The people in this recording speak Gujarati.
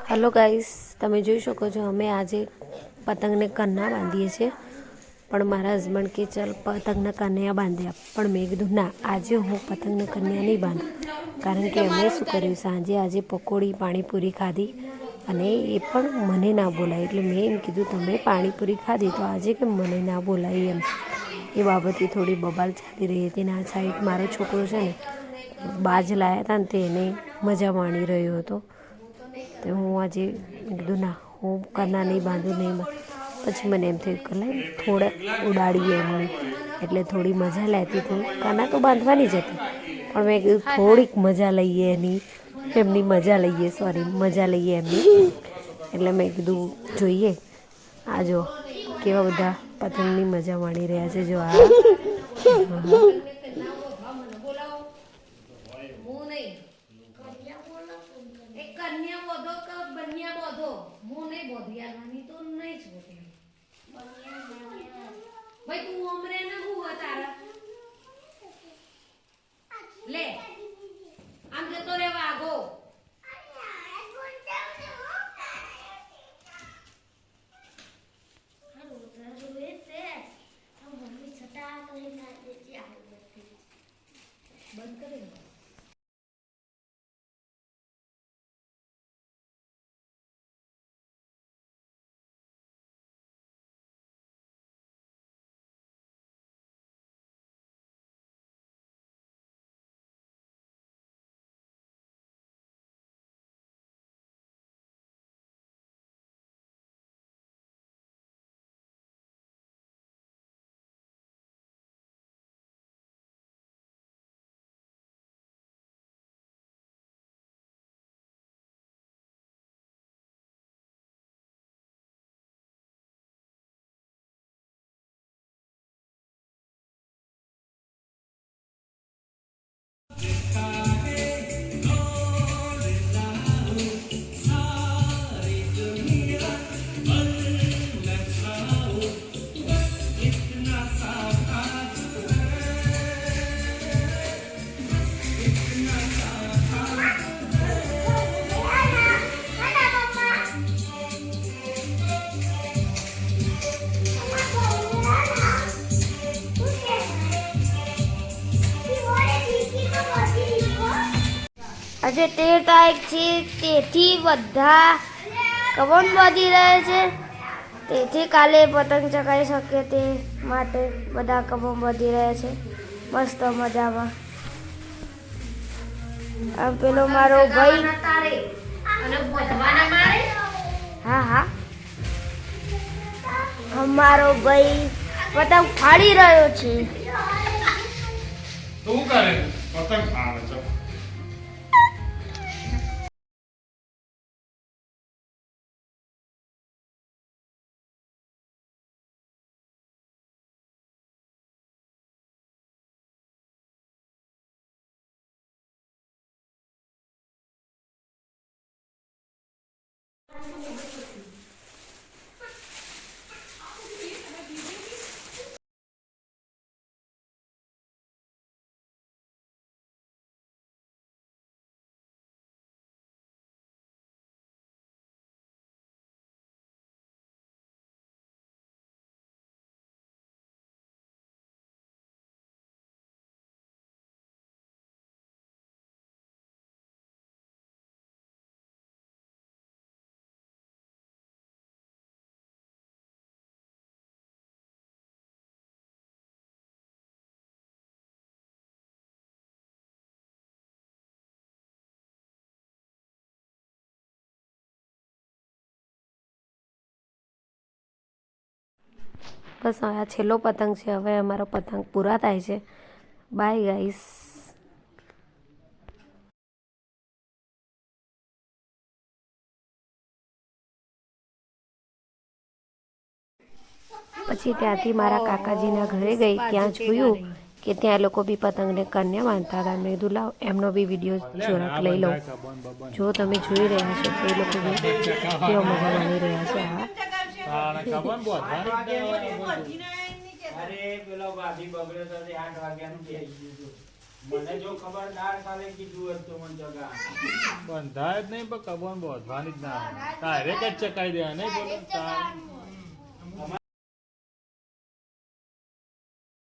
हेलो गाइस, તમે જોઈ શકો છો અમે આજે પતંગને કન્ના બાંધીએ છીએ, પણ મારા હસબન્ડ કે ચાલ પતંગને કન્યા બાંધ્યા, પણ મેં કીધું ના, આજે હું પતંગને કન્યા નહીં બાંધું, કારણ કે અમે શું કર્યું, સાંજે આજે પકોડી પાણીપુરી ખાધી અને એ પણ મને ના બોલાય, એટલે મેં એમ કીધું તમે પાણીપુરી ખાધી તો આજે કેમ મને ના બોલાય એમ. એ બાબતે થોડી બબાલ ચાલી રહી હતી ને આ સાઈડ મારો છોકરો છે ને બાજ લાવ્યા હતા ને તે એને મજા માણી રહ્યો હતો. તો હું આજે કીધું ના, હું કન્ના નહીં બાંધું નહીં. પછી મને એમ થયું કે લાઈ થોડા ઉડાડીએ એમની, એટલે થોડી મજા લેતી હતી. કન્ના તો બાંધવાની જ હતી, પણ મેં કીધું થોડીક મજા લઈએ એમની મજા લઈએ, મજા લઈએ એમની. એટલે મેં કીધું જોઈએ આ જો કેવા બધા પતંગની મજા માણી રહ્યા છે. જો આ ભાઈ તું અમરે ને હું તારા લે આમ જતો રે વાગો. બંધ કરે આજે 13 તારીખ છે, તેથી બધા કબન બાંધી રહ્યા છે, તેથી કાલે પતંગ ચગાવી શકે તે માટે બધા કબન બાંધી રહ્યા છે મસ્ત મજામાં. આમ પેલો મારો ભાઈ, હા અમારો ભાઈ પતંગ ફાડી રહ્યો છે. શું કરે પતંગ ફાડે છે? બસ હવે આ છેલ્લો પતંગ છે, હવે અમારો પતંગ પૂરા થાય છે. Bye guys. પછી ત્યાંથી મારા કાકાજીના ઘરે ગઈ, ત્યાં જોયું કે ત્યાં લોકો બી પતંગને કન્યા બાંધતા હતા. મેં કીધું લાવ એમનો બી વિડીયો જરાક લઈ લઉં. જો તમે જોઈ રહ્યા છો કે એ લોકો બી કેવા મજા માણી રહ્યા છે. અરે પેલો ભાભી બગડ્યો તો 8 વાગ્યાનું બેસી ગયું. મને જો ખબરદાર કાલે કીધું હોત તો મને જગા બંધાય જ નહીં પણ કબોન બોધવાની જ ના ડાયરેક્ટ જ ચકાઈ દે નહીં બોલો તાર